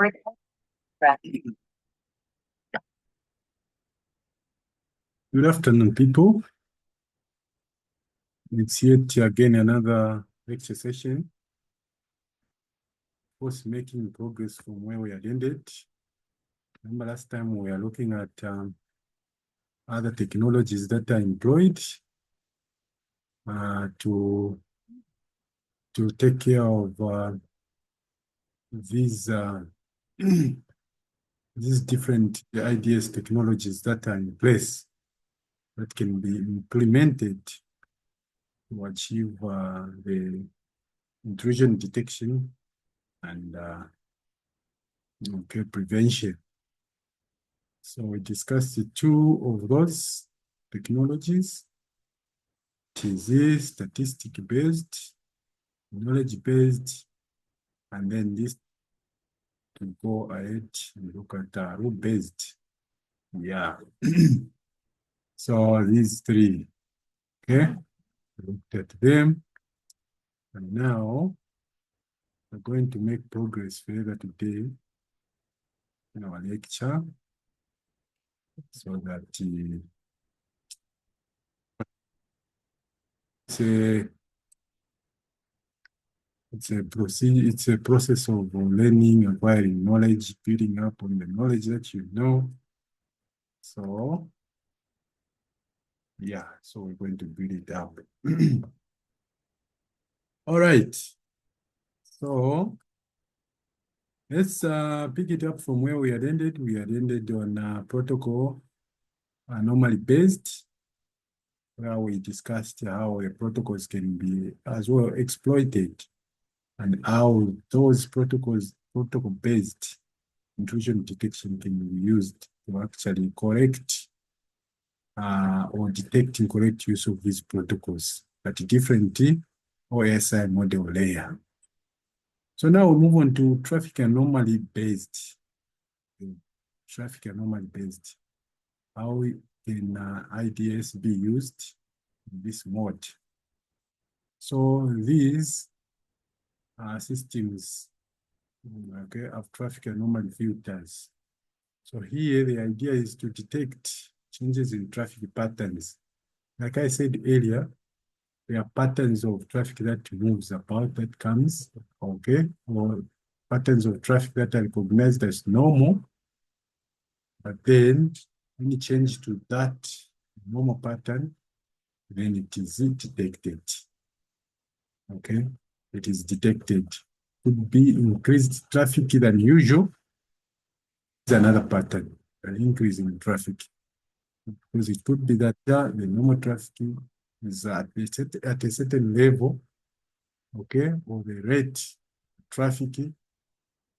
Good afternoon, people. It's yet again another lecture session. Of course, making progress from where we had ended. Remember last time we were looking at other technologies that are employed to take care of these these different IDS technologies that are in place that can be implemented to achieve the intrusion detection and prevention. So we discussed the two of those technologies. TZ, statistic-based, knowledge-based, and then this to go ahead and look at rule-based. Yeah. So these three, okay? Looked at them. And now we're going to make progress further today in our lecture so that it's a process of learning, acquiring knowledge, building up on the knowledge that you know. So yeah, so we're going to build it up. All right. So let's pick it up from where we had ended. We had ended on protocol anomaly based, where we discussed how the protocols can be as well exploited and how those protocol-based intrusion detection can be used to actually correct or detect incorrect use of these protocols at different OSI model layer. So now we move on to traffic anomaly based. Traffic anomaly based. How can IDS be used in this mode? So these systems, okay, have traffic anomaly filters. So here the idea is to detect changes in traffic patterns. Like I said earlier, there are patterns of traffic that moves about, that comes, okay, or patterns of traffic that are recognized as normal, but then any change to that normal pattern, then it is detected, okay? It is detected. Could be increased traffic than usual. It's another pattern, an increase in traffic. Because it could be that the normal traffic is at a certain level, okay, or the rate traffic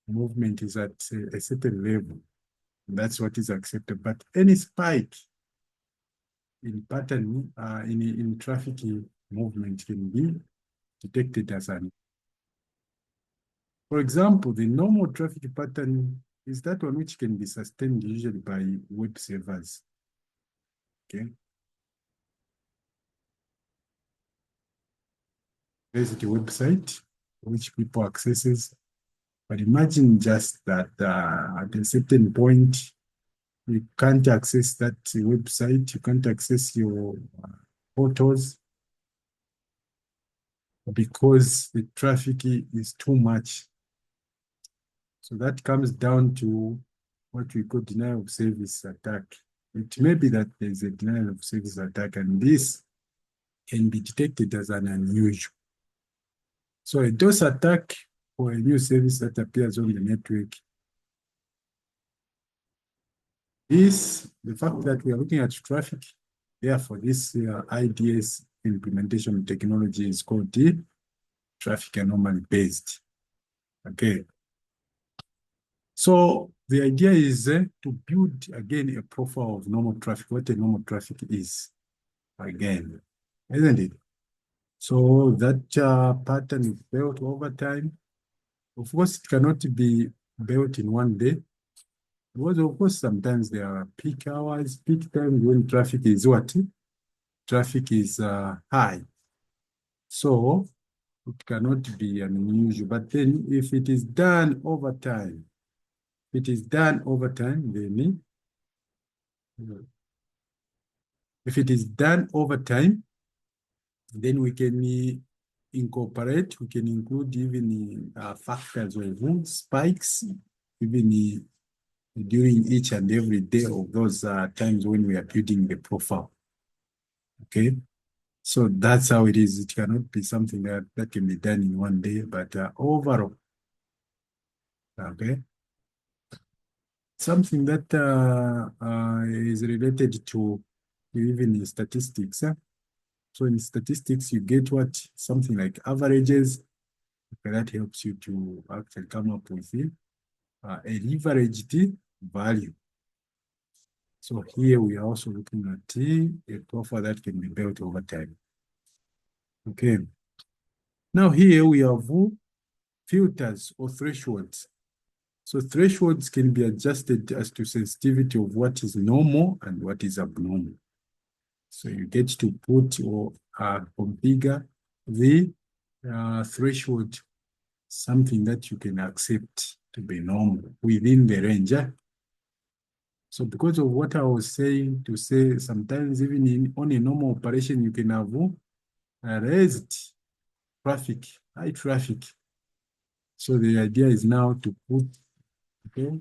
movement is at a certain level. And that's what is accepted. But any spike in pattern in traffic movement can be detected as an. For example, the normal traffic pattern is that one which can be sustained usually by web servers. Okay. There's the website which people accesses. But imagine just that at a certain point, you can't access that website, you can't access your photos because the traffic is too much. So that comes down to what we call denial of service attack. It may be that there's a denial of service attack, and this can be detected as an unusual. So a DOS attack or a new service that appears on the network, the fact that we are looking at traffic, therefore this IDS implementation technology is called the traffic anomaly based. Okay. So the idea is to build again a profile of normal traffic, what a normal traffic is again, isn't it? So that pattern is built over time. Of course, it cannot be built in one day. Because of course, sometimes there are peak hours, peak times when traffic is what? Traffic is high. So it cannot be unusual. But then if it is done over time, If it is done over time, then if it is done over time, then we can incorporate, we can include even factors of spikes, even during each and every day of those times when we are building the profile. Okay, so that's how it is. It cannot be something that can be done in one day, but overall, okay, something that is related to even statistics. So in statistics, you get what something like averages. Okay, that helps you to actually come up with a leveraged value. So here we are also looking at a profile that can be built over time. Okay. Now here we have filters or thresholds. So thresholds can be adjusted as to sensitivity of what is normal and what is abnormal. So you get to put or configure the threshold, something that you can accept to be normal within the range. So because of what I was saying, to say sometimes even on a normal operation, you can have raised traffic, high traffic. So the idea is now to put, okay,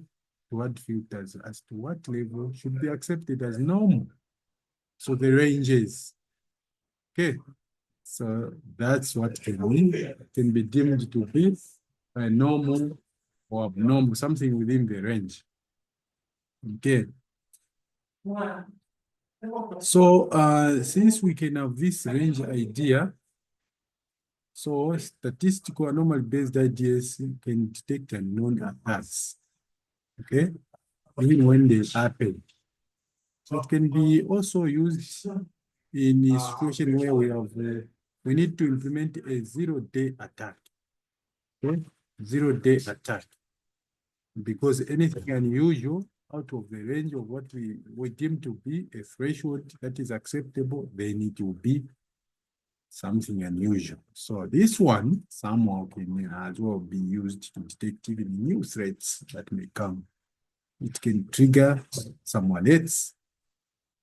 what filters as to what level should be accepted as normal. So the ranges, okay. So that's what can be deemed to be a normal or abnormal, something within the range. Okay. So since we can have this range idea, so statistical anomaly-based IDS can detect unknown attacks, okay, even when they happen. So it can be also used in a situation where we need to implement a zero-day attack, okay, zero-day attack, because anything unusual out of the range of what we deem to be a threshold that is acceptable, they need to be something unusual. So this one somehow can as well be used to detect even new threats that may come. It can trigger some alerts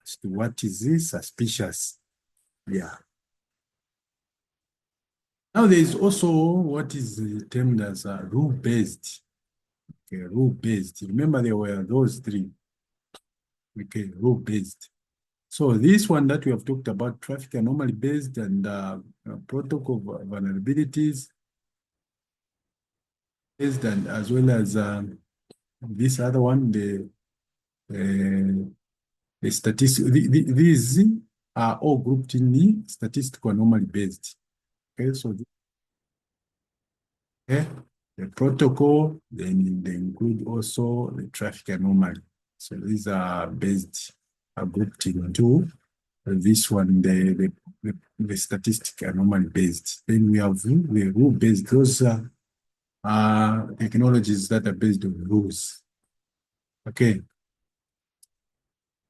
as to what is this suspicious. Yeah. Now there is also what is termed as rule-based. Okay, rule-based. Remember there were those three. Okay, rule-based. So this one that we have talked about, traffic anomaly-based and protocol vulnerabilities, and as well as this other one, the statistics. These are all grouped in the statistical anomaly based. Okay, so the protocol, then they include also the traffic anomaly. So these are based, are grouped into this one, the statistic anomaly based. Then we have the rule based. Those are technologies that are based on rules. Okay.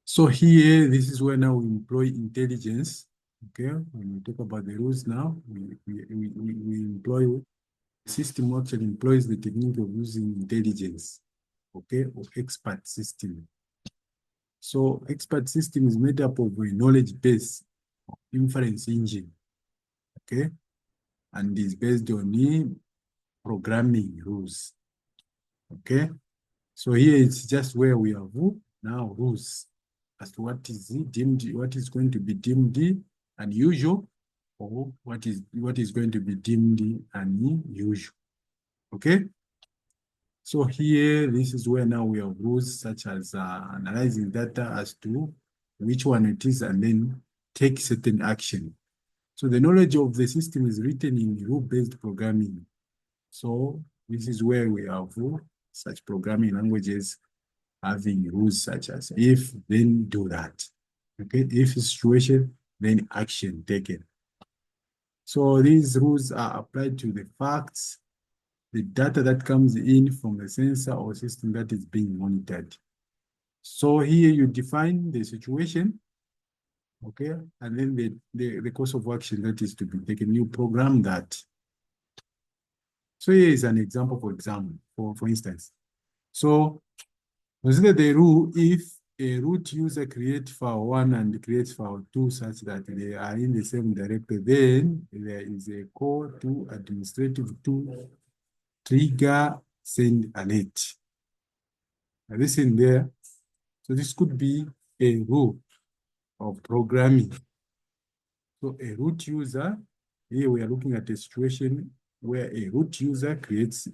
So here, this is where now we employ intelligence. Okay, when we talk about the rules now, we employ, the system actually employs the technique of using intelligence, okay, or expert system. So expert system is made up of a knowledge base, inference engine, okay, and is based on the programming rules, okay. So here it's just where we have now rules as to what is deemed, what is going to be deemed unusual, or what is going to be deemed unusual. Okay. So here, this is where now we have rules such as analyzing data as to which one it is, and then take certain action. So the knowledge of the system is written in rule-based programming. So this is where we have such programming languages having rules such as if, then do that. Okay, if situation, then action taken. So these rules are applied to the facts, the data that comes in from the sensor or system that is being monitored. So here you define the situation, okay, and then the course of action that is to be taken. You program that. So here is an example, for instance. So consider the rule if a root user creates file 1 and creates file 2 such that they are in the same directory, then there is a call to administrative to trigger send alert. Now listen there. So this could be a rule of programming. So a root user, here we are looking at a situation where a root user creates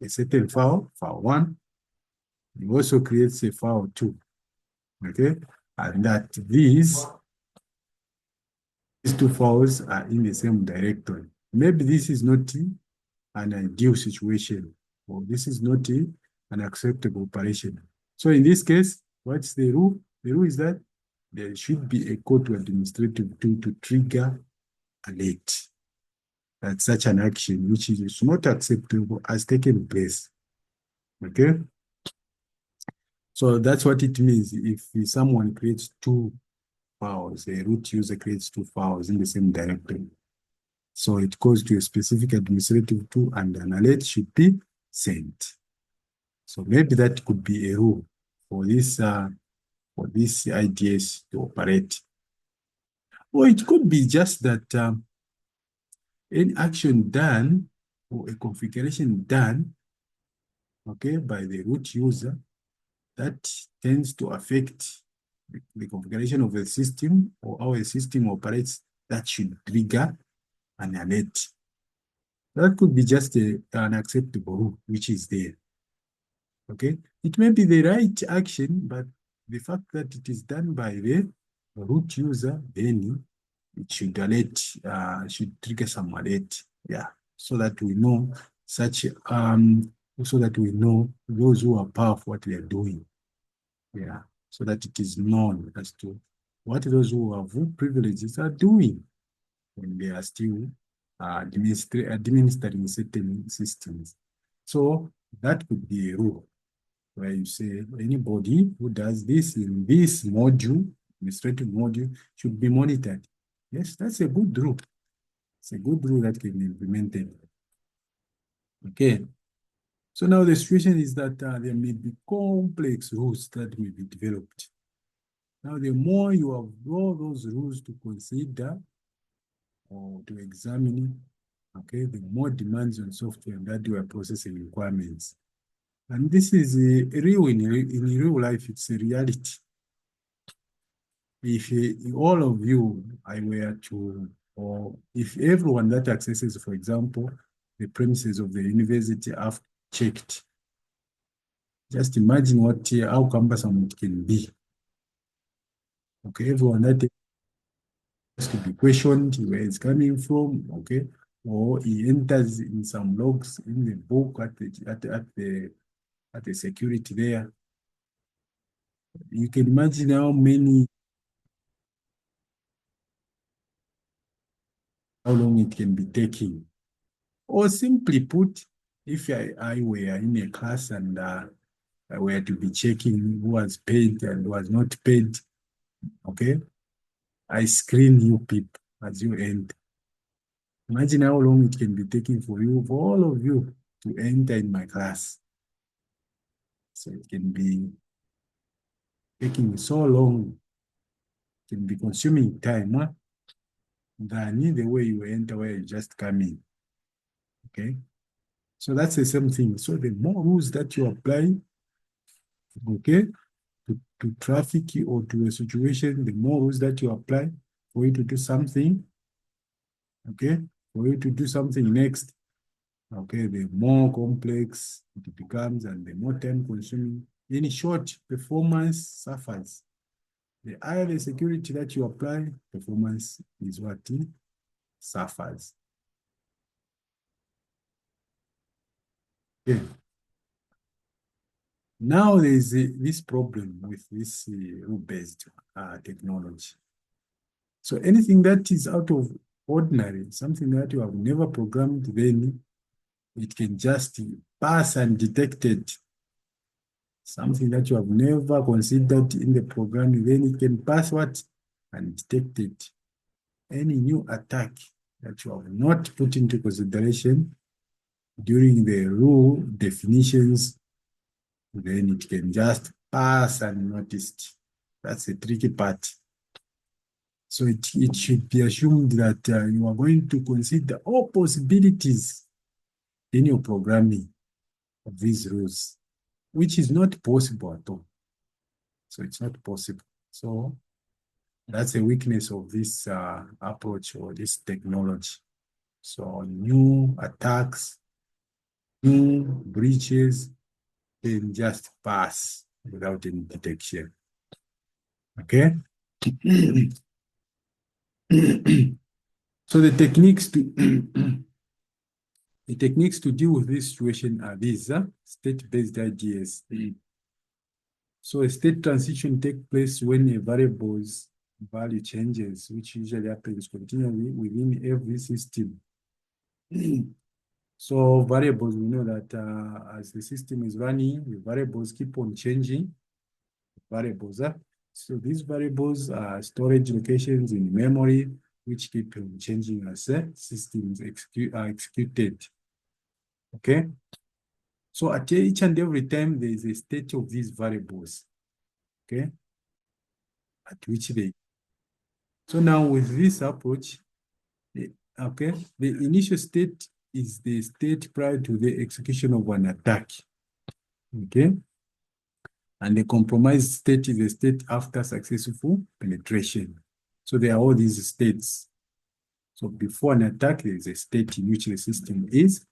a certain file, file 1. He also creates a file 2. Okay, and that these two files are in the same directory. Maybe this is not an ideal situation, or this is not an acceptable operation. So in this case, what's the rule? The rule is that there should be a call to administrative to trigger alert that such an action which is not acceptable has taken place. Okay, so that's what it means if someone creates two files, a root user creates two files in the same directory. So it goes to a specific administrative tool and an alert should be sent. So maybe that could be a rule for this IDS to operate. Or it could be just that any action done or a configuration done, okay, by the root user that tends to affect the configuration of the system or how a system operates, that should trigger an alert. That could be just an acceptable rule, which is there. Okay, it may be the right action, but the fact that it is done by the root user, then it should alert, should trigger some alert, yeah, so that we know such, so that we know those who are powerful what they are doing, yeah, so that it is known as to what those who have privileges are doing when they are still administering certain systems. So that could be a rule where you say anybody who does this in this module, administrative module, should be monitored. Yes, that's a good rule. It's a good rule that can be implemented. Okay. So now the situation is that there may be complex rules that will be developed. Now, the more you have all those rules to consider or to examine, okay, the more demands on software that you are processing requirements. And this is real in real life, it's a reality. If all of you, I were to, or if everyone that accesses, for example, the premises of the university have checked, just imagine what, how cumbersome it can be. Okay, everyone that has to be questioned where it's coming from, okay, or he enters in some logs in the book at the security there. You can imagine how long it can be taking. Or simply put, if I were in a class and I were to be checking who was paid and who was not paid, okay, I screen you people as you enter. Imagine how long it can be taking for you, for all of you to enter in my class. So it can be taking so long, it can be consuming time, huh? Than the way you enter where you just come in. Okay? So that's the same thing. So the more rules that you apply, okay, to traffic or to a situation, the more rules that you apply for you to do something, okay, for you to do something next, okay, the more complex it becomes and the more time consuming. In short, performance suffers. The higher the security that you apply, performance is what suffers. Okay. Now there is this problem with this rule-based technology. So anything that is out of ordinary, something that you have never programmed, then it can just pass undetected. Something that you have never considered in the programming, then it can pass what? Undetected. Any new attack that you have not put into consideration during the rule definitions then it can just pass unnoticed. That's the tricky part. So it should be assumed that you are going to consider all possibilities in your programming of these rules, which is not possible at all. So it's not possible. So that's a weakness of this approach or this technology. So new attacks, new breaches can just pass without any detection. Okay? So the techniques to deal with this situation are these state-based IDS. So a state transition takes place when a variable's value changes, which usually happens continually within every system. So variables, we know that as the system is running, the variables keep on changing. Variables. So these variables are storage locations in memory, which keep on changing as systems are executed. Okay. So at each and every time, there is a state of these variables. Okay. At which they. So now with this approach, okay, the initial state is the state prior to the execution of an attack. Okay. And the compromised state is the state after successful penetration. So there are all these states. So before an attack, there is a state in which the system is.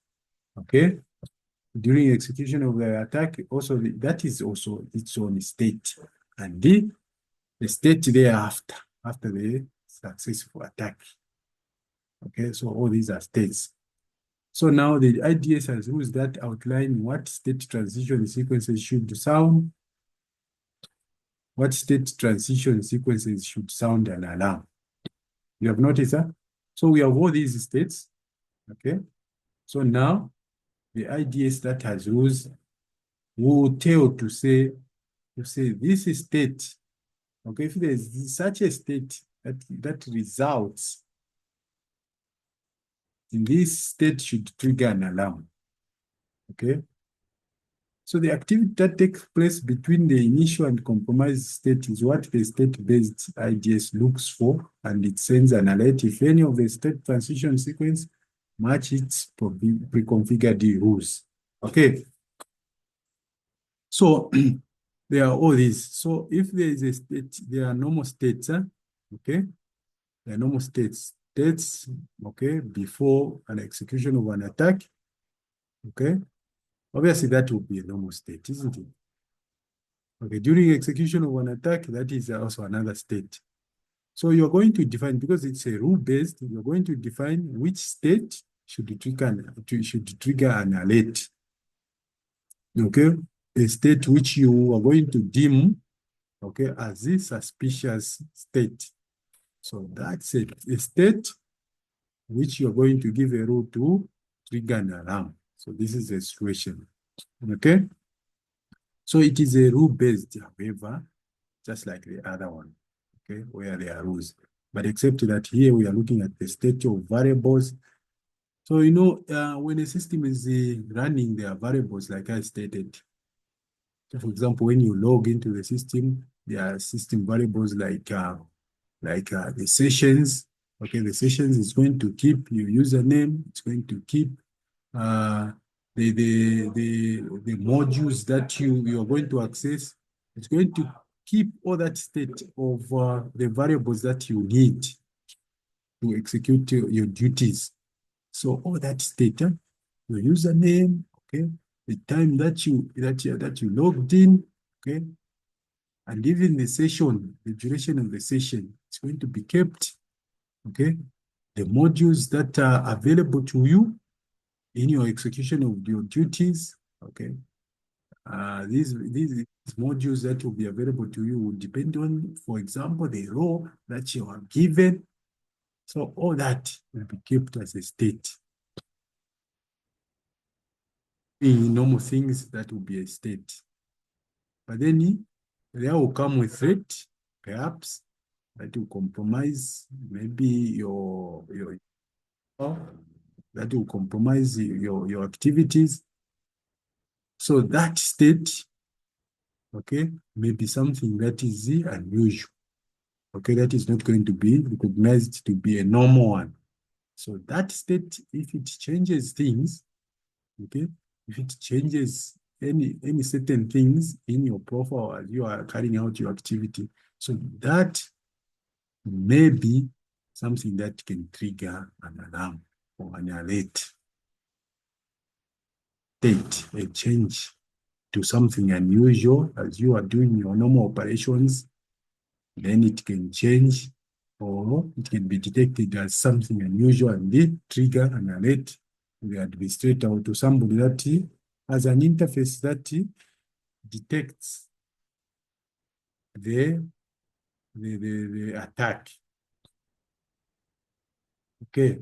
Okay. During execution of the attack, also that is also its own state. And the state thereafter, after the successful attack. Okay, so all these are states. So now the IDS has rules that outline what state transition sequences should sound, what state transition sequences should sound an alarm. You have noticed that? So we have all these states. Okay. So now the IDS that has rules will tell to say this is state. Okay, if there's such a state that results in this state should trigger an alarm. Okay. So the activity that takes place between the initial and compromised state is what the state-based IDS looks for, and it sends an alert if any of the state transition sequence match its pre-configured rules. Okay. So there are all these. So if there is a state, there are normal states, okay? There are normal states. States, okay, before an execution of an attack, okay? Obviously, that will be a normal state, isn't it? Okay, during execution of an attack, that is also another state. So you're going to define, because it's a rule-based, you're going to define which state should trigger an alert. Okay, a state which you are going to deem, okay, as a suspicious state. So that's a state which you're going to give a rule to trigger an alarm. So this is a situation. Okay. So it is a rule-based, however, just like the other one, okay, where there are rules. But except that here we are looking at the state of variables. So, you know, when a system is running, there are variables, like I stated. So, for example, when you log into the system, there are system variables like the sessions. Okay, the sessions is going to keep your username. It's going to keep the modules that you are going to access. It's going to keep all that state of the variables that you need to execute your duties. So all that state, your username, okay, the time that you logged in, okay, and even the session, the duration of the session, it's going to be kept, okay. The modules that are available to you in your execution of your duties, okay. These modules that will be available to you will depend on, for example, the role that you are given. So all that will be kept as a state. In normal things, that will be a state. But then there will come with threat, perhaps, that will compromise maybe your that will compromise your activities. So that state okay, maybe something that is unusual. Okay, that is not going to be recognized to be a normal one. So that state, if it changes things, okay, if it changes any certain things in your profile as you are carrying out your activity, so that may be something that can trigger an alarm or an alert state, a change to something unusual as you are doing your normal operations, then it can change or it can be detected as something unusual and they trigger an alert to the administrator or to somebody that has an interface that detects the attack. Okay.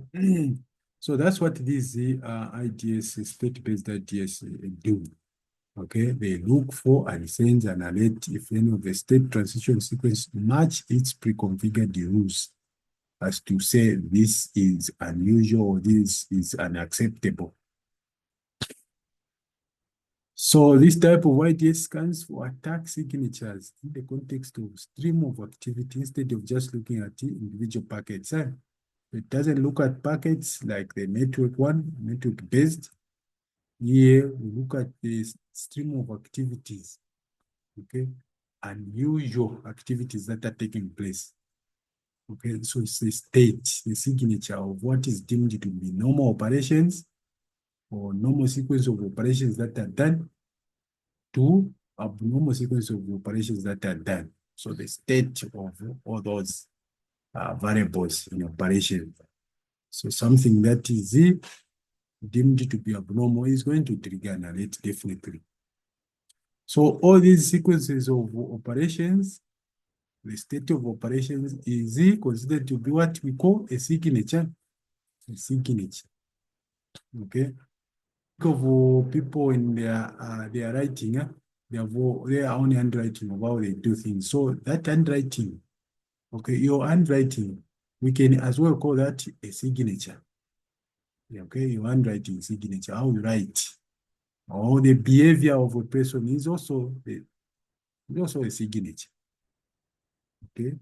So that's what these IDS, state-based IDS do. Okay, they look for and send an alert if any of the state transition sequence match its pre-configured rules as to say this is unusual or this is unacceptable. So this type of IDS scans for attack signatures in the context of stream of activity instead of just looking at individual packets. It doesn't look at packets like the network one, network-based. Here, we look at the stream of activities, okay? Unusual activities that are taking place. Okay, so it's the state, the signature of what is deemed to be normal operations or normal sequence of operations that are done to abnormal sequence of operations that are done. So the state of all those variables in operation. So something that is deemed to be abnormal is going to trigger an alert definitely. So all these sequences of operations, the state of operations is considered to be what we call a signature. A signature. Okay. Of people in their writing, they have their own handwriting of how they do things. So that handwriting, okay, your handwriting, we can as well call that a signature. Okay, your handwriting signature, how you write, or the behavior of a person is also a signature. Okay,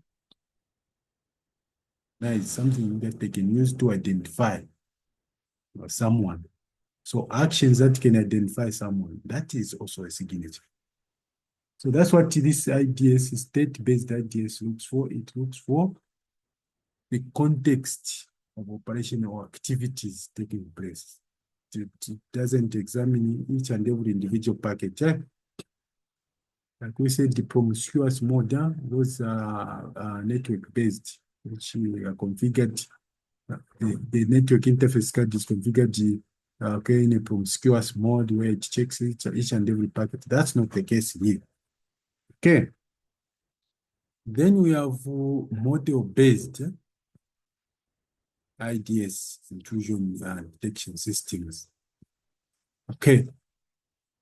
that is something that they can use to identify someone. So actions that can identify someone, that is also a signature. So that's what this IDS, state-based IDS, looks for. It looks for the context of operation or activities taking place. It doesn't examine each and every individual package. Like we said, the promiscuous mode, those are network-based, which are configured. The network interface card is configured okay, in a promiscuous mode where it checks each and every packet. That's not the case here. Okay. Then we have model-based IDS, intrusion detection systems. Okay.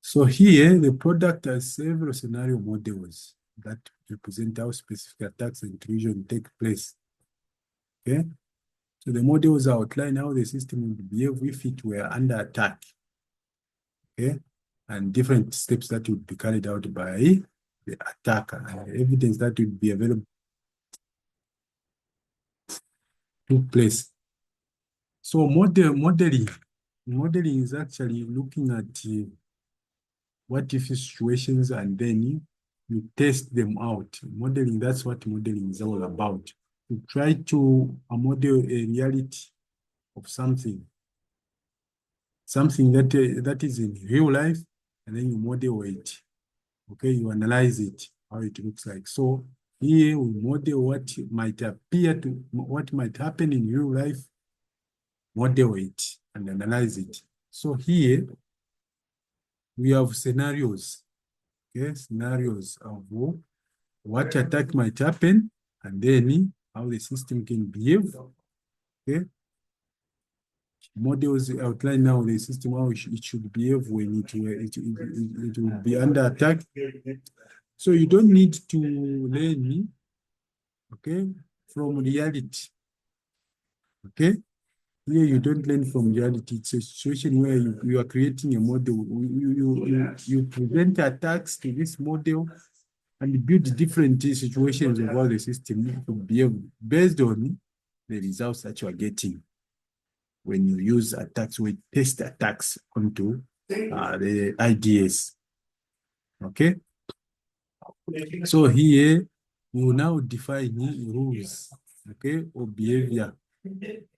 So here, the product has several scenario models that represent how specific attacks and intrusion take place. Okay. So the models outline how the system would behave if it were under attack. Okay. And different steps that would be carried out by the attacker and evidence that would be available took place. So modeling is actually looking at what if situations and then you test them out. Modeling, that's what modeling is all about. You try to model a reality of something that is in real life, and then you model it. Okay, you analyze it, how it looks like. So here we model what might what might happen in real life, model it and analyze it. So here we have scenarios, okay, scenarios of what attack might happen and then how the system can behave, okay. Models outline now the system, how it should behave when it will be under attack. So you don't need to learn, okay, from reality, okay. Here you don't learn from reality. It's a situation where you are creating a model. You present attacks to this model and build different situations of how the system will behave based on the results that you are getting when you use attacks, with test attacks onto the IDS. Okay. So here we will now define rules, okay, or behavior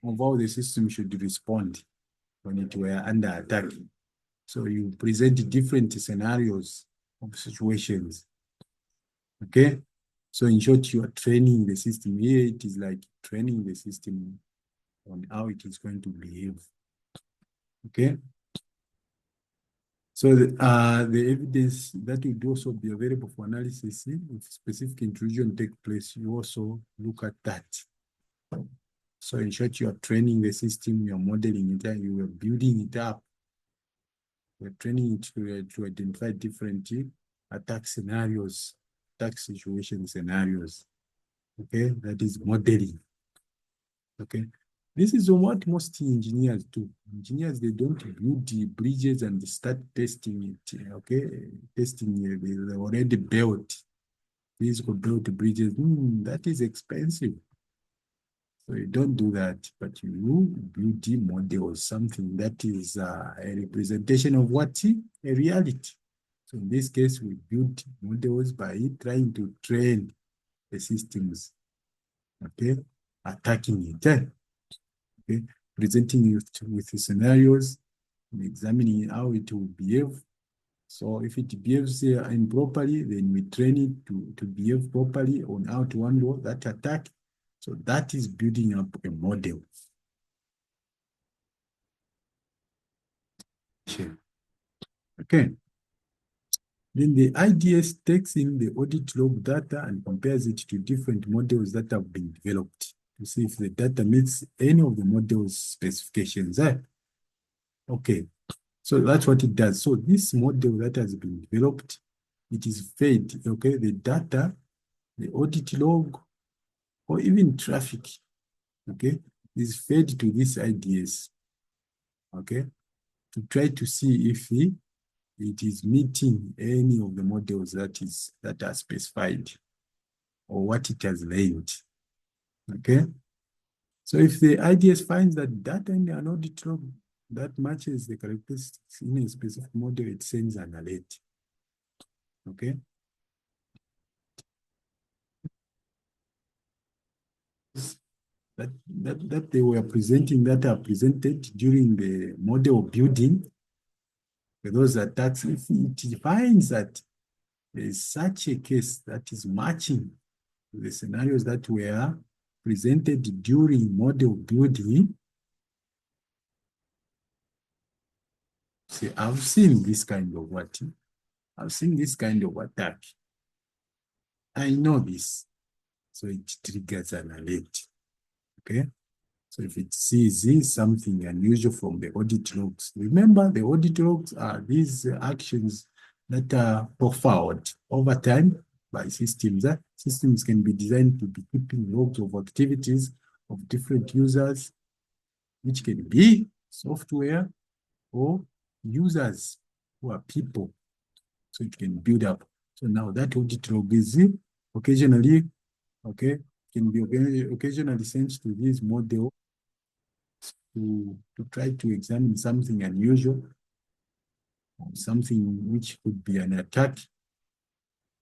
of how the system should respond when it were under attack. So you present different scenarios of situations. Okay. So in short, you are training the system. Here it is like training the system on how it is going to behave. Okay. So the evidence that would also be available for analysis, if specific intrusion take place, you also look at that. So in short, you are training the system, you are modeling it, and you are building it up. We're training it to identify different attack scenarios, attack situation scenarios. Okay, that is modeling. Okay, this is what most engineers do. Engineers, they don't build the bridges and start testing it. Okay, testing the already built, physical built bridges. That is expensive. So you don't do that, but you build the models, something that is a representation of what? A reality. So in this case, we build models by trying to train the systems, okay, attacking it, okay, presenting it with the scenarios, and examining how it will behave. So if it behaves improperly, then we train it to behave properly on how to handle that attack. So that is building up a model. Okay. Then the IDS takes in the audit log data and compares it to different models that have been developed to see if the data meets any of the model's specifications. Okay, so that's what it does. So this model that has been developed, it is fed, okay, the data, the audit log, or even traffic, okay, is fed to this IDS, okay, to try to see if it is meeting any of the models that are specified or what it has learned. Okay. So if the IDS finds that data in an audit log that matches the characteristics in a specific model, it sends an alert. Okay. That they were presenting, that are presented during the model building, those attacks, if it finds that there is such a case that is matching the scenarios that were presented during model building, say, I've seen this kind of what? I've seen this kind of attack. I know this. So it triggers an alert. Okay. So if it sees something unusual from the audit logs, remember the audit logs are these actions that are profiled over time by systems. Systems can be designed to be keeping logs of activities of different users, which can be software or users who are people. So it can build up. So now that audit log is occasionally, okay, can be occasionally sent to this model to try to examine something unusual, something which could be an attack.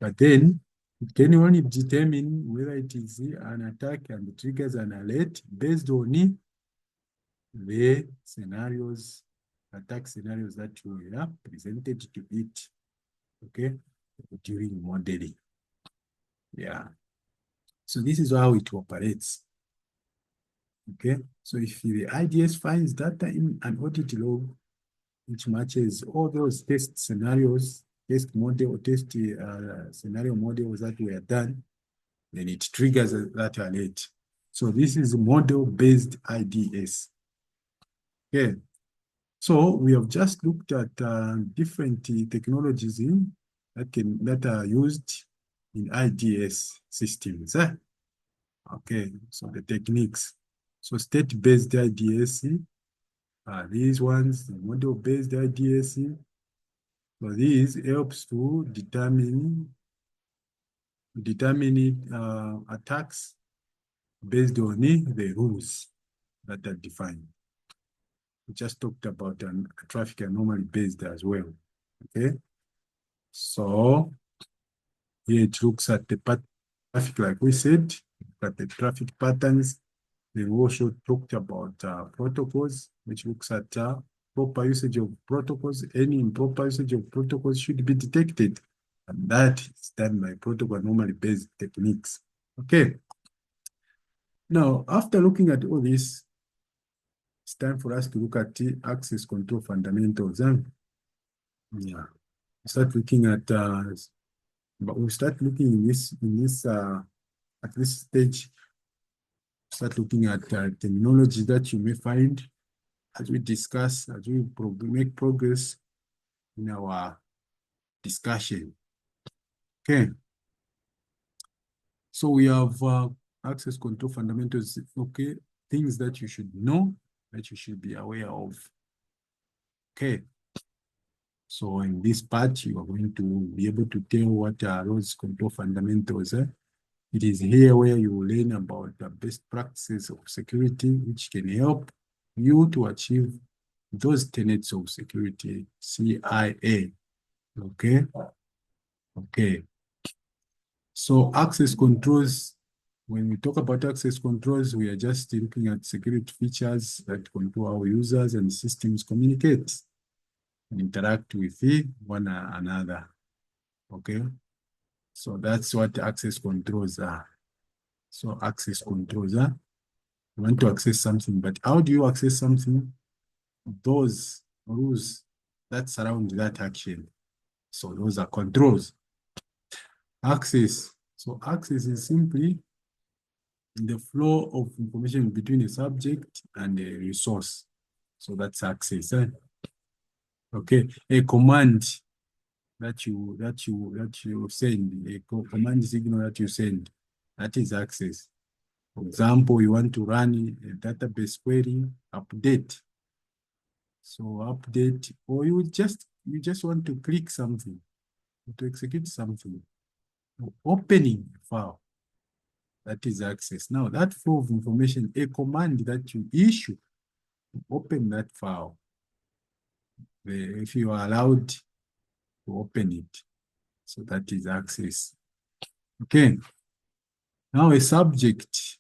But then it can only determine whether it is an attack and triggers an alert based on the scenarios, attack scenarios that were presented to it, okay, during modeling. Yeah. So this is how it operates. Okay. So if the IDS finds data in an audit log which matches all those test scenarios, test model, test scenario models that were done, then it triggers that alert. So this is model-based IDS. Okay. So we have just looked at different technologies that are used in IDS systems. Okay, so the techniques. So state-based IDS are these ones, the model-based IDS. So this helps to determine attacks based on the rules that are defined. We just talked about a traffic anomaly based as well. Okay. So here it looks at the traffic, like we said, at the traffic patterns. We also talked about protocols, which looks at proper usage of protocols. Any improper usage of protocols should be detected. And that is done by protocol anomaly based techniques. Okay. Now, after looking at all this, it's time for us to look at the access control fundamentals. Yeah. Start looking at but we'll start looking at this stage, start looking at terminology that you may find as we discuss, as we make progress in our discussion. Okay. So we have access control fundamentals, okay, things that you should know, that you should be aware of. Okay. So in this part, you are going to be able to tell what are those control fundamentals. It is here where you will learn about the best practices of security, which can help you to achieve those tenets of security, CIA. Okay? Okay. So access controls, when we talk about access controls, we are just looking at security features that control how users and systems communicate and interact with one another. Okay? So that's what access controls are. So access controls are, you want to access something, but how do you access something? Those rules that surround that action. So those are controls. Access. So access is simply the flow of information between a subject and a resource. So that's access. Okay. A command that you send, a command signal that you send, that is access. For example, you want to run a database query, update. So update, or you just want to click something, to execute something. Opening a file, that is access. Now that flow of information, a command that you issue to open that file, if you are allowed to open it. So that is access. Okay. Now a subject.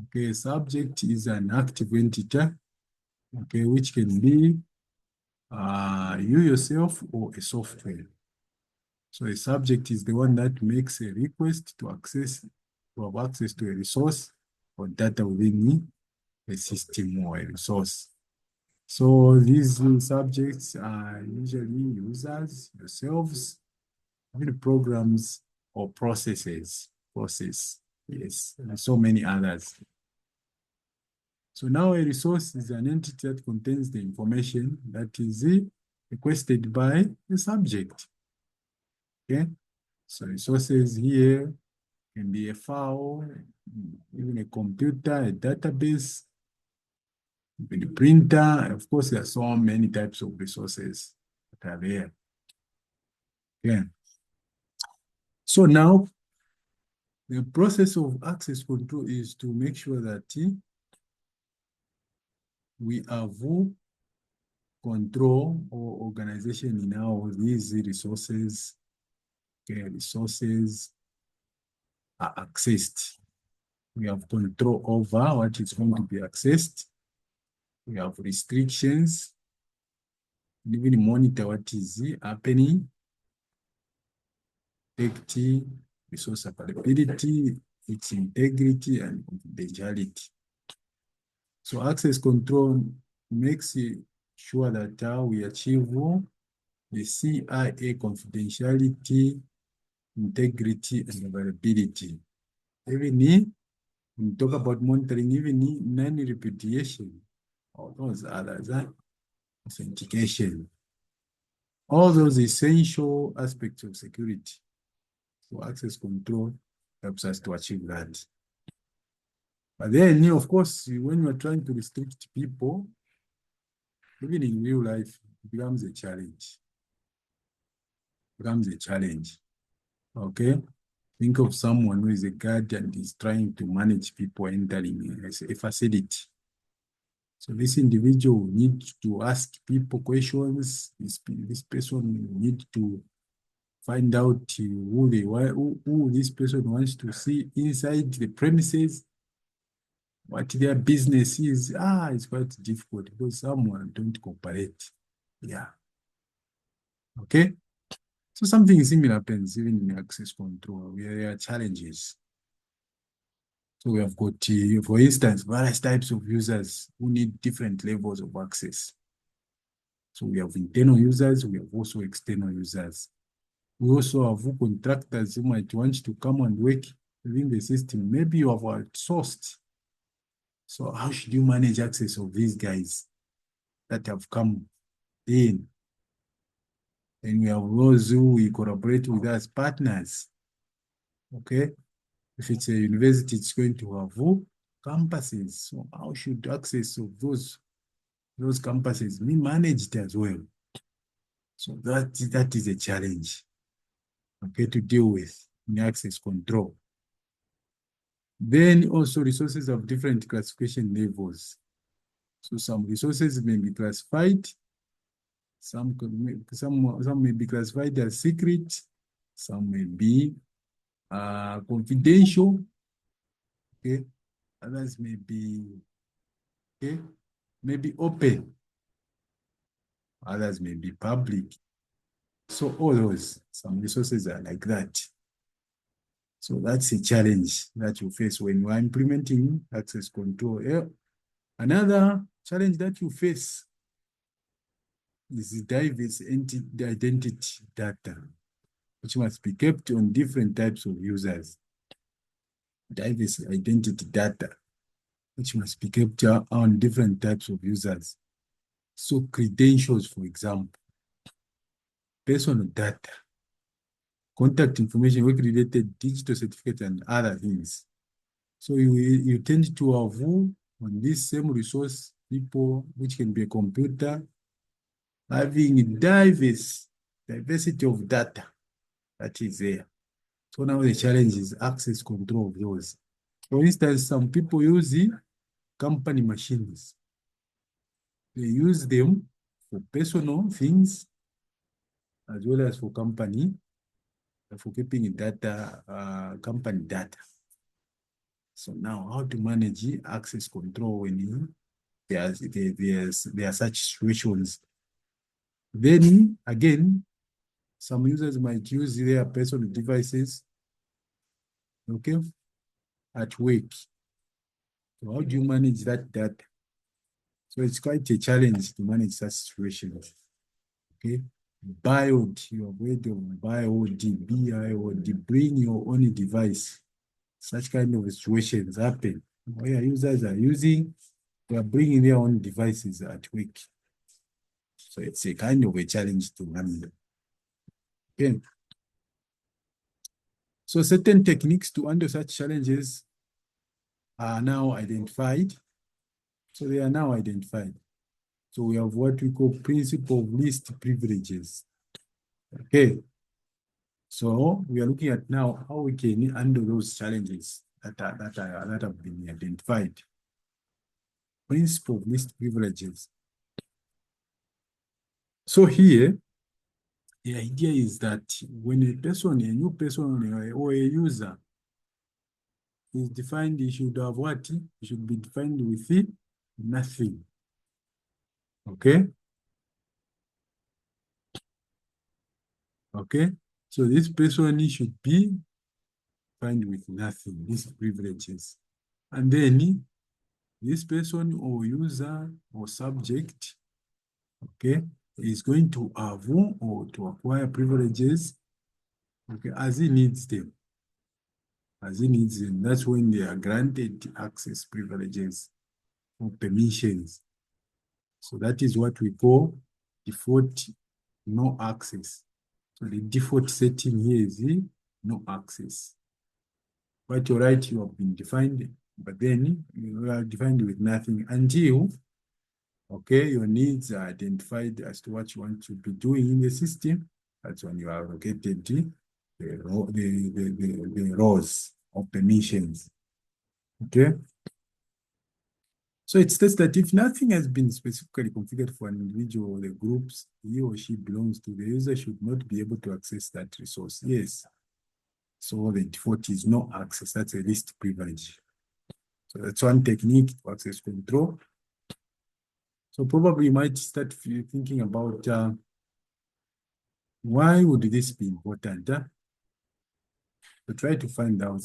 Okay, a subject is an active entity, okay, which can be you yourself or a software. So a subject is the one that makes a request to have access to a resource or data within a system or a resource. So these subjects are usually users, yourselves, even programs or processes. Yes, and so many others. So now a resource is an entity that contains the information that is requested by the subject. Okay, so resources here can be a file, even a computer, a database, even a printer. Of course, there are so many types of resources that are there. Okay. So now, the process of access control is to make sure that we have control or organization in how these resources, okay, resources are accessed. We have control over what is going to be accessed. We have restrictions, and even monitor what is happening, protect resource availability, its integrity, and confidentiality. So access control makes sure that we achieve the CIA confidentiality, integrity, and availability. Even when we talk about monitoring, even non-repudiation, all those others, authentication, all those essential aspects of security. So access control helps us to achieve that. But then, of course, when you are trying to restrict people, even in real life, it becomes a challenge. Becomes a challenge. Okay? Think of someone who is a guard and is trying to manage people entering a facility. So this individual needs to ask people questions. This person needs to find out who this person wants to see inside the premises, what their business is. It's quite difficult because someone don't cooperate. Yeah. Okay. So something similar happens even in access control, where there are challenges. So we have got, for instance, various types of users who need different levels of access. So we have internal users, we have also external users. We also have contractors who might want to come and work within the system. Maybe you have outsourced. So how should you manage access of these guys that have come in? And we have those who we collaborate with as partners. Okay? If it's a university, it's going to have campuses. So how should access of those campuses be managed as well? So that is a challenge, okay, to deal with in access control. Then also resources of different classification levels. So some resources may be classified, some may be classified as secret, some may be confidential, okay, others may be open, others may be public. So all those, some resources are like that. So that's a challenge that you face when you are implementing access control. Another challenge that you face is diverse identity data, which must be kept on different types of users. Diverse identity data, which must be kept on different types of users. So credentials, for example, personal data, contact information, work-related digital certificates, and other things. So you tend to have on this same resource people, which can be a computer, having diversity of data that is there. So now the challenge is access control of those. For instance, some people use company machines. They use them for personal things as well as for company, for keeping data, company data. So now how to manage access control when there are such situations. Then again, some users might use their personal devices, okay, at work. So how do you manage that data? So it's quite a challenge to manage such situations. Okay. BIOD, you have heard of BIOD, BIOD, bring your own device. Such kind of situations happen where users are they are bringing their own devices at work. So it's a kind of a challenge to manage. Okay. So certain techniques to handle such challenges are now identified. So they are now identified. So we have what we call principle of least privileges. Okay. So we are looking at now how we can handle those challenges that have been identified. Principle of least privileges. So here, the idea is that when a new person or a user is defined, he should have what? He should be defined with nothing. Okay? Okay? So this person should be defined with nothing, these privileges. And then this person or user or subject, okay, is going to have or to acquire privileges, okay, as he needs them. As he needs them. That's when they are granted access privileges or permissions. So that is what we call default no access. So the default setting here is no access. But you're right, you have been defined but then you are defined with nothing until, okay, your needs are identified as to what you want to be doing in the system. That's when you are allocated the rows of permissions. Okay. So it states that if nothing has been specifically configured for an individual or the groups he or she belongs to, the user should not be able to access that resource. Yes. So the default is no access. That's a least privilege. So that's one technique to access control. So probably you might start thinking about why would this be important? So try to find out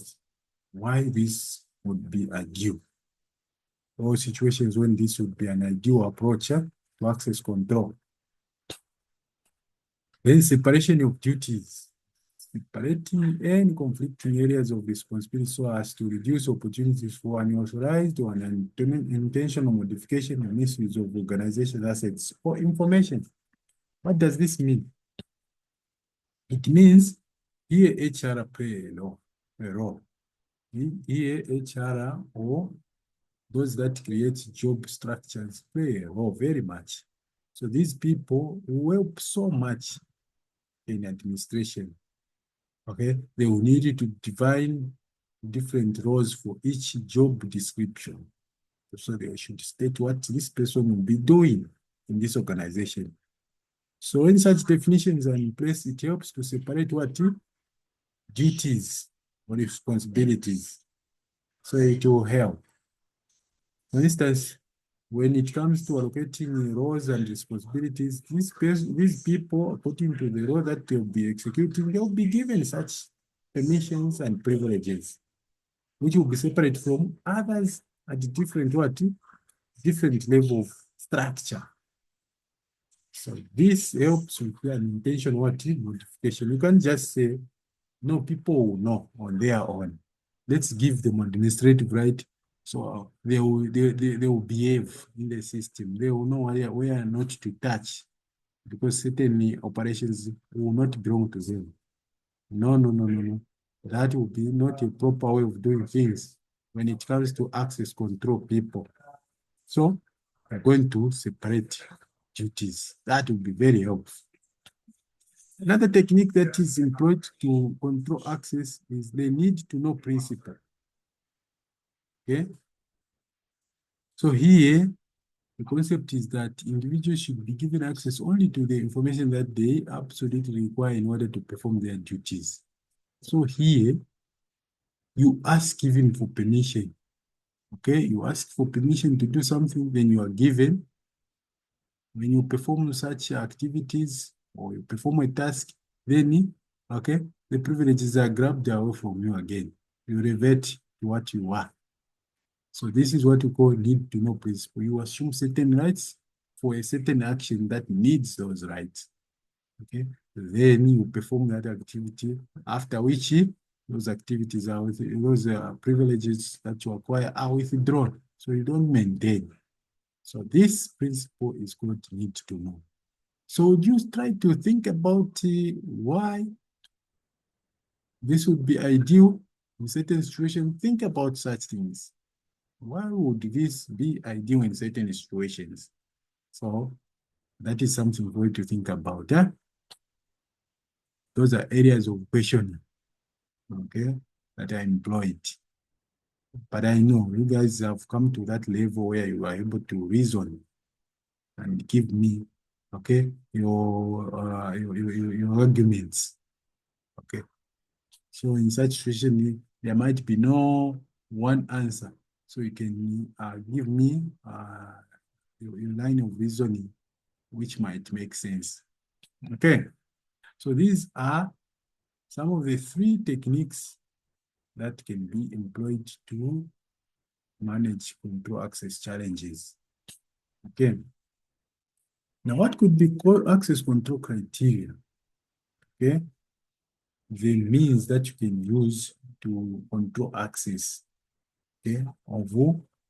why this would be ideal, or situations when this would be an ideal approach to access control. Then separation of duties, separating any conflicting areas of responsibility so as to reduce opportunities for unauthorized or an intentional modification or misuse of organization assets or information. What does this mean? It means here HR play a role. Here HR or those that create job structures play a role very much. So these people help so much in administration. Okay, they will need to define different roles for each job description. So they should state what this person will be doing in this organization. So when such definitions are in place, it helps to separate what duties or responsibilities. So it will help. For instance, when it comes to allocating roles and responsibilities, these people, according to the role that they'll be executing, they'll be given such permissions and privileges, which will be separate from others at different different level of structure. So this helps with an intention modification. You can't just say, no, people will know on their own. Let's give them administrative right. So they will behave in the system. They will know where not to touch, because certain operations will not belong to them. No, no, no, no, no. That will be not a proper way of doing things when it comes to access control people. So we're going to separate duties. That will be very helpful. Another technique that is employed to control access is the need to know principle. Okay. So here, the concept is that individuals should be given access only to the information that they absolutely require in order to perform their duties. So here, you ask even for permission. Okay, you ask for permission to do something, then you are given. When you perform such activities or you perform a task, then, okay, the privileges are grabbed away from you again. You revert to what you are. So this is what we call need to know principle. You assume certain rights for a certain action that needs those rights. Okay, then you perform that activity, after which those activities are with those privileges that you acquire are withdrawn. So you don't maintain. So this principle is called need to know. So just try to think about why this would be ideal in certain situations. Think about such things. Why would this be ideal in certain situations? So that is something for you to think about. Those are areas of questioning, okay, that are employed. But I know you guys have come to that level where you are able to reason and give me, okay, your arguments. Okay. So in such situation, there might be no one answer. So you can give me your line of reasoning, which might make sense. Okay. So these are some of the 3 techniques that can be employed to manage control access challenges. Okay. Now, what could be called access control criteria? Okay. The means that you can use to control access, okay, of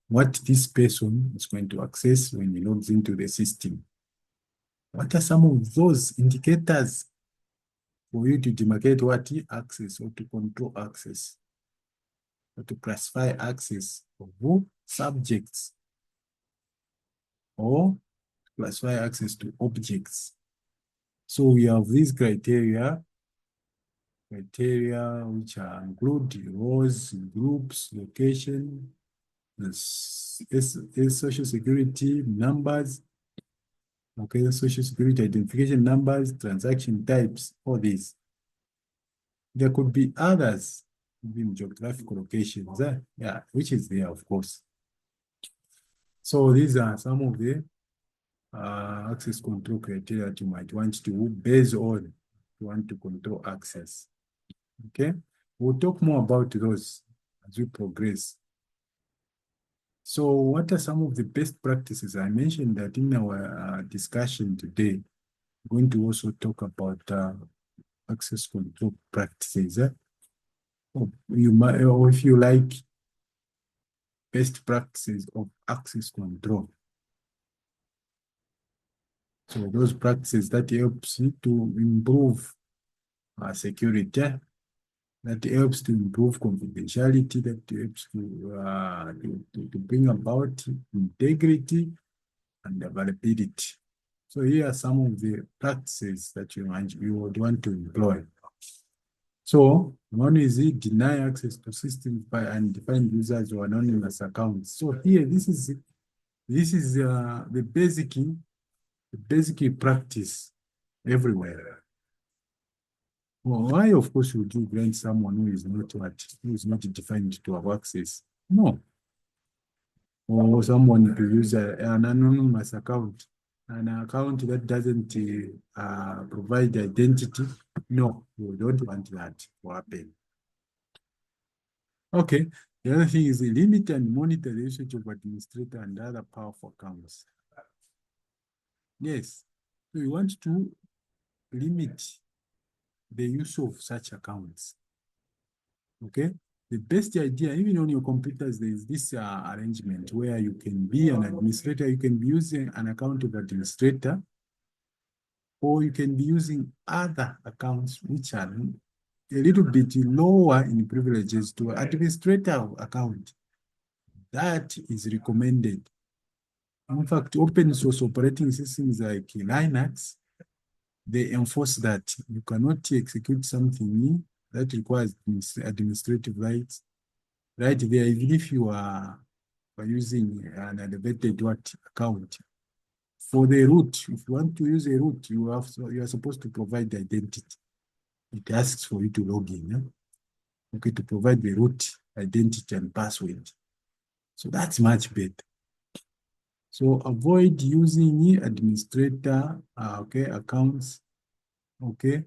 what this person is going to access when he logs into the system. What are some of those indicators for you to demarcate what access or to control access? to classify access of subjects or classify access to objects. So we have these criteria which are include roles, groups, location, social security numbers, okay, social security identification numbers, transaction types, all these. There could be others, even geographical locations, yeah, which is there, of course. So these are some of the access control criteria that you might want to base on you want to control access. Okay, we'll talk more about those as we progress. So what are some of the best practices? I mentioned that in our discussion today. We're going to also talk about access control practices. You might, or if you like, best practices of access control. So those practices that helps you to improve security, that helps to improve confidentiality, that helps to bring about integrity and availability. So here are some of the practices that you would want to employ. So one is deny access to systems by undefined users or anonymous accounts. So here, this is the basic practice everywhere. Well, why, of course, would you grant someone who is not defined to have access? No. Or someone to use an anonymous account, an account that doesn't provide identity. No, we don't want that to happen. Okay. The other thing is limit and monitor the usage of administrator and other powerful accounts. Yes. So you want to limit the use of such accounts. Okay. The best idea, even on your computers, there is this arrangement where you can be an administrator, you can be using an account of administrator, or you can be using other accounts which are a little bit lower in privileges to administrator account. That is recommended. In fact, open source operating systems like Linux, they enforce that you cannot execute something that requires administrative rights right there, even if you are using an elevated account. For the root, if you want to use a root, you are supposed to provide the identity. It asks for you to log in, okay, to provide the root identity and password. So that's much better. So avoid using administrator accounts, okay,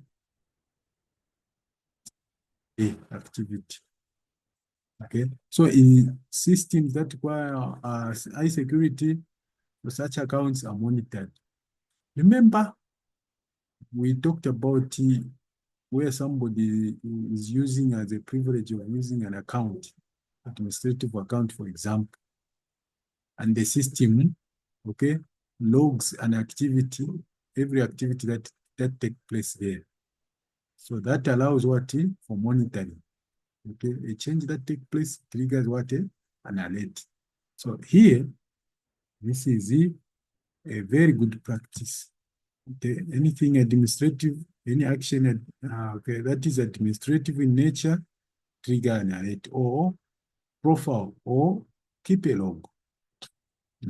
activity. Okay, so in systems that require high security, such accounts are monitored. Remember, we talked about where somebody is using as a privilege of using an account, administrative account, for example, and the system, okay, logs an activity, every activity that takes place there. So that allows what? For monitoring. Okay, a change that takes place triggers what? An alert. So here, this is a very good practice. Okay, anything administrative, any action okay, that is administrative in nature, trigger an alert or profile or keep a log.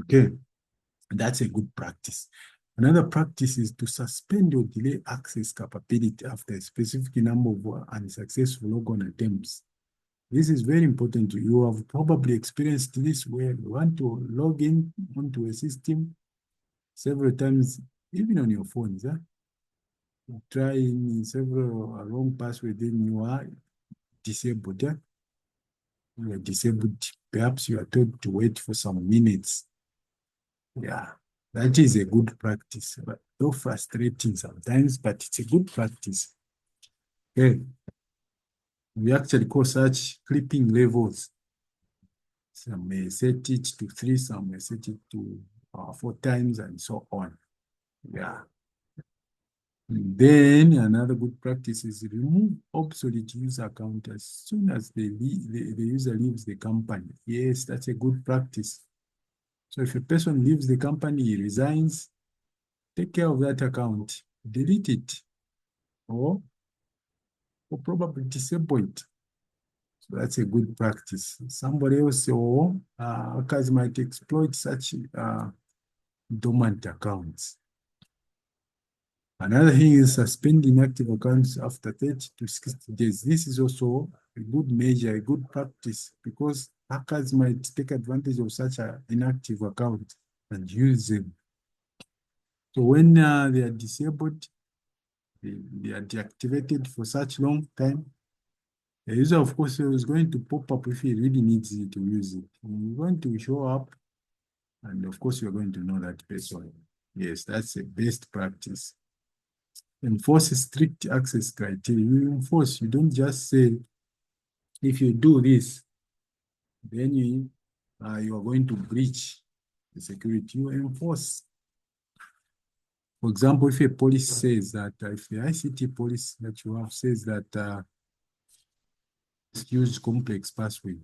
Okay, that's a good practice. Another practice is to suspend or delay access capability after a specific number of unsuccessful logon attempts. This is very important. You have probably experienced this where you want to log in onto a system several times, even on your phones. Trying several wrong passwords, then you are disabled. You are disabled. Perhaps you are told to wait for some minutes. Yeah, that is a good practice, but though frustrating sometimes, but it's a good practice. Okay. We actually call such clipping levels. Some may set it to 3, some may set it to 4 times, and so on. Yeah. Then another good practice is remove obsolete user account as soon as the user leaves the company. Yes, that's a good practice. So if a person leaves the company, he resigns, take care of that account, delete it, or, or probably disable it. So that's a good practice. Somebody else or hackers might exploit such dormant accounts. Another thing is suspending active accounts after 30 to 60 days. This is also a good measure, a good practice, because hackers might take advantage of such an inactive account and use them. So when they are disabled, they are deactivated for such long time, the user, of course, is going to pop up if he really needs it to use it. You're going to show up, and of course, you're going to know that person. Yes, that's a best practice. Enforce strict access criteria. You enforce, you don't just say, if you do this, then you are going to breach the security. You enforce. For example, if a police says that, if the ICT police that you have says that use complex password,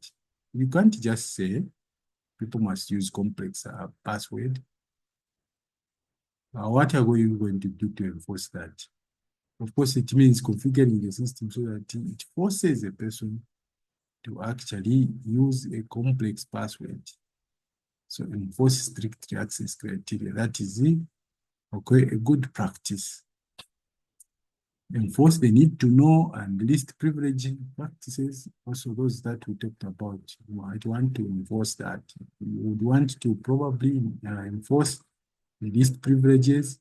you can't just say people must use complex password. What are you going to do to enforce that? Of course, it means configuring the system so that it forces a person to actually use a complex password. So enforce strict access criteria. That is okay, a good practice. Enforce the need to know and list privilege practices, also those that we talked about. You might want to enforce that. You would want to probably enforce the list privileges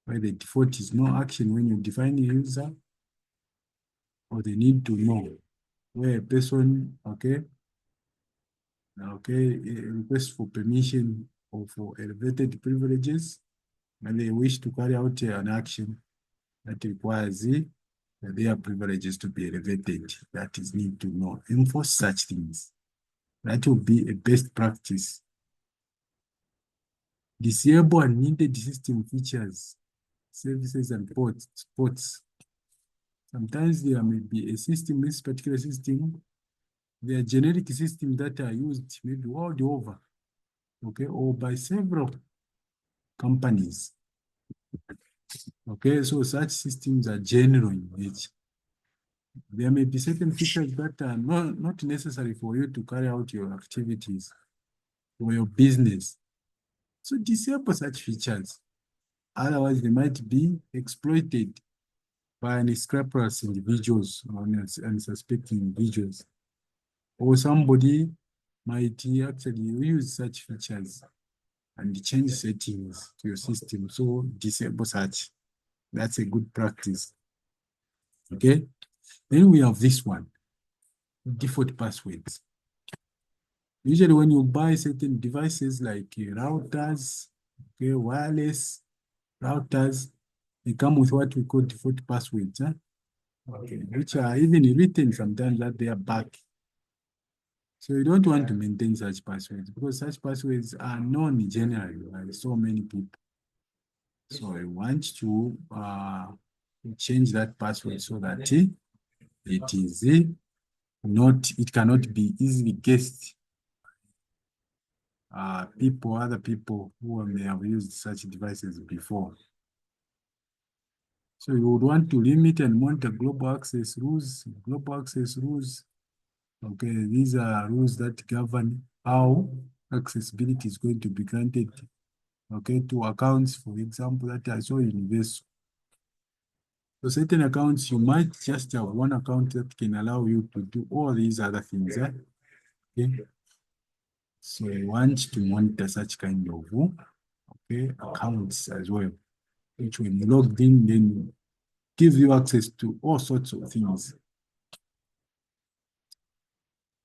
where the default is no action when you define a user, or the need to know where a person, okay, request for permission or for elevated privileges, and they wish to carry out an action that requires their privileges to be elevated. That is need to know. Enforce such things. That will be a best practice. Disable unneeded system features, services, and ports. Sometimes there may be a system, this particular system, there are generic systems that are used maybe world over, okay, or by several companies. Okay, so such systems are general in nature. There may be certain features that are not necessary for you to carry out your activities or your business. So disable such features. Otherwise, they might be exploited by unscrupulous individuals or unsuspecting individuals. Or somebody might actually use such features and change settings to your system. So disable such. That's a good practice. Okay. Then we have this one, default passwords. Usually when you buy certain devices like routers, okay, wireless routers, they come with what we call default passwords, okay, which are even written sometimes that they are back. So you don't want to maintain such passwords because such passwords are known generally by so many people. So I want to change that password so that it is it cannot be easily guessed. Other people who may have used such devices before. So you would want to limit and monitor global access rules. Global access rules, okay, these are rules that govern how accessibility is going to be granted, okay, to accounts, for example, that are so universal. So certain accounts, you might just have one account that can allow you to do all these other things, okay? So you want to monitor such kind of, okay, accounts as well, which when you logged in, then gives you access to all sorts of things.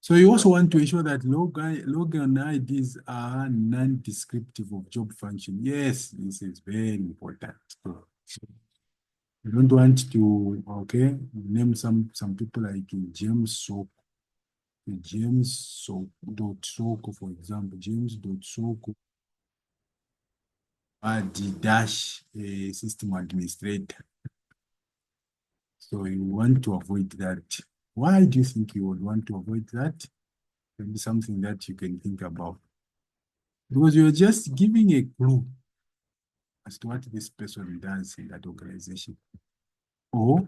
So you also want to ensure that login IDs are non-descriptive of job function. Yes, this is very important. You don't want to, okay, name some people like James Soap, James Soap dot Soko, for example, James dot Soko. D dash system administrator. So you want to avoid that. Why do you think you would want to avoid that? Maybe something that you can think about. Because you're just giving a clue as to what this person does in that organization. Or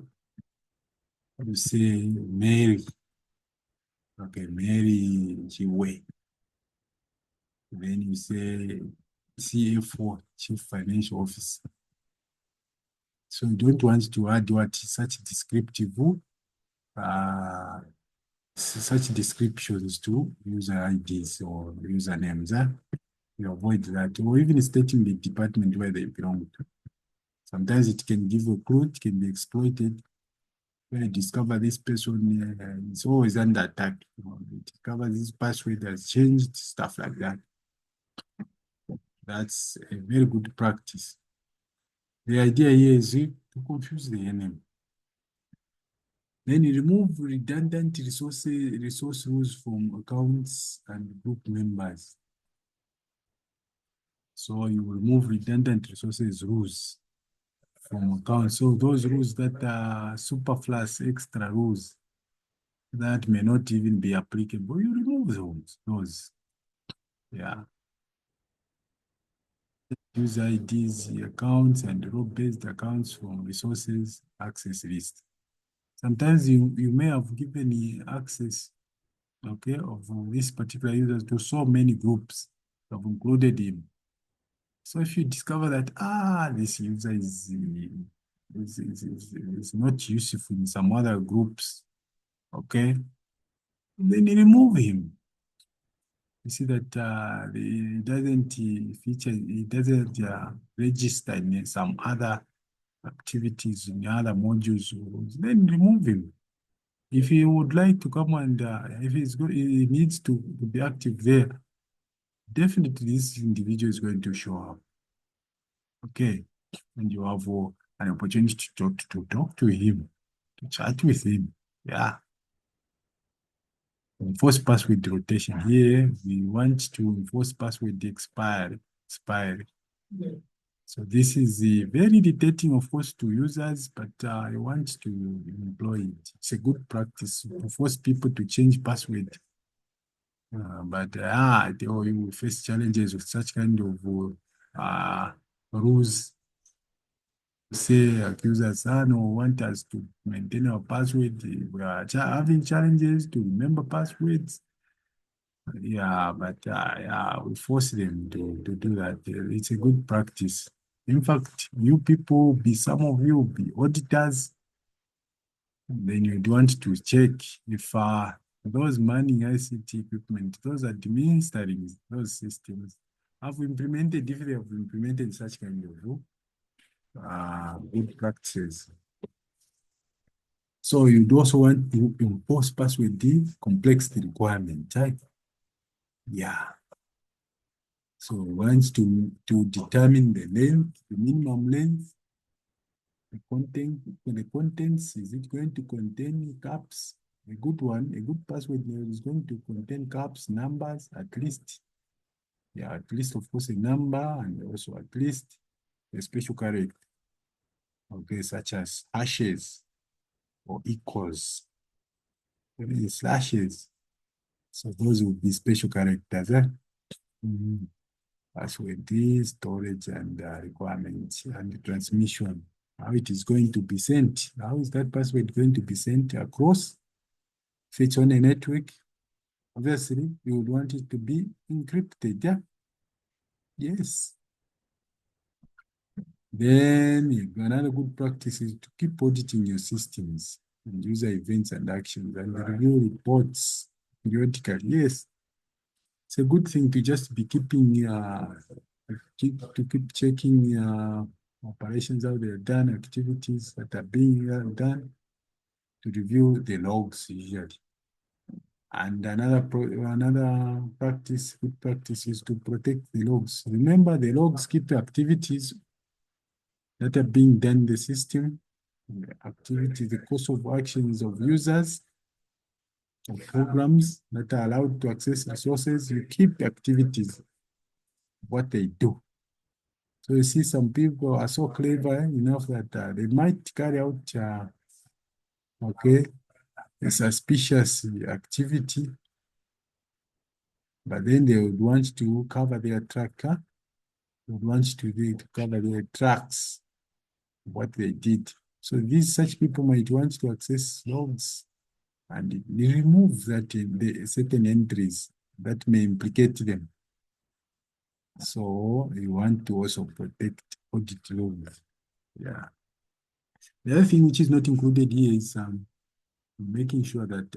you say Mary, okay, Mary Jiwe. Then you say CFO, Chief Financial Officer. So you don't want to add what such descriptive such descriptions to user IDs or usernames. You avoid that, or even stating the department where they belong to. Sometimes it can give a clue, it can be exploited. When you discover this person is always under attack, you discover this password has changed, stuff like that. That's a very good practice. The idea here is to confuse the enemy. Then you remove redundant resource rules from accounts and group members. So you remove redundant resources rules from accounts. So those rules that are superfluous, extra rules that may not even be applicable, you remove those. Yeah. User IDs, accounts, and role-based accounts from resources access list. Sometimes you may have given access, okay, of this particular user to so many groups. You have included him. So if you discover that, this user is not useful in some other groups, okay, then you remove him. You see that it doesn't feature, it doesn't register in some other activities in other modules, then remove him. If he would like to come and if he's good, he needs to be active there, definitely this individual is going to show up. Okay, and you have an opportunity to talk to him, to chat with him. Yeah. Enforce password rotation. Here, we want to enforce password expiry. So this is very irritating, of course, to users, but I want to employ it. It's a good practice to force people to change password. But you will face challenges with such kind of rules. Say accusers no want us to maintain our password. We are having challenges to remember passwords. Yeah, but we force them to do that. It's a good practice. In fact, some of you be auditors, then you'd want to check if those manning ICT equipment, those administering those systems, have implemented, if they have implemented such kind of good practices. So you'd also want to impose password complexity requirement type. Yeah. So once to determine the length, the minimum length, the contents, is it going to contain caps? A good one, a good password is going to contain caps, numbers, at least. Yeah, at least, of course, a number and also at least a special character. Okay, such as hashes or equals, maybe slashes. So those would be special characters. Password, storage, and requirements and transmission. How it is going to be sent. How is that password going to be sent across? If it's on a network, obviously you would want it to be encrypted. Yeah? Yes. Then another good practice is to keep auditing your systems and user events and actions and review reports periodically. Yes. It's a good thing to just be keeping keep checking operations out there done, activities that are being done, to review the logs usually. And another good practice is to protect the logs. Remember, the logs keep activities that are being done in the system, the activity, the course of actions of users, of programs that are allowed to access resources. You keep activities, what they do. So you see, some people are so clever enough that they might carry out, okay, a suspicious activity, but then they would want to cover their tracker, would want to cover their tracks, what they did. So these such people might want to access logs and remove that the certain entries that may implicate them. So you want to also protect audit logs. Yeah. The other thing which is not included here is making sure that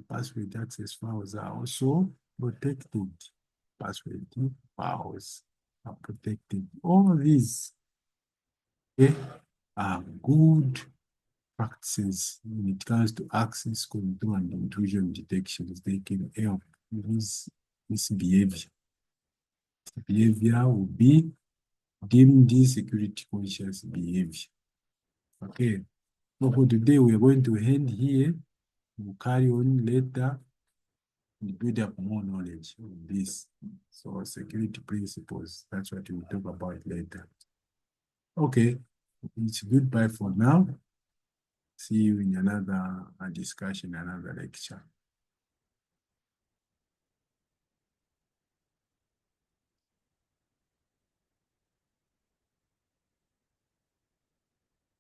password access files are also protected. Password files are protected. All these, okay, are good practices when it comes to access control and intrusion detections. They can help with this behavior. Behavior will be deemed security conscious behavior. Okay. So for today, we are going to end here. We'll carry on later and build up more knowledge on this. So security principles, that's what we'll talk about later. Okay, it's goodbye for now. See you in another discussion, another lecture.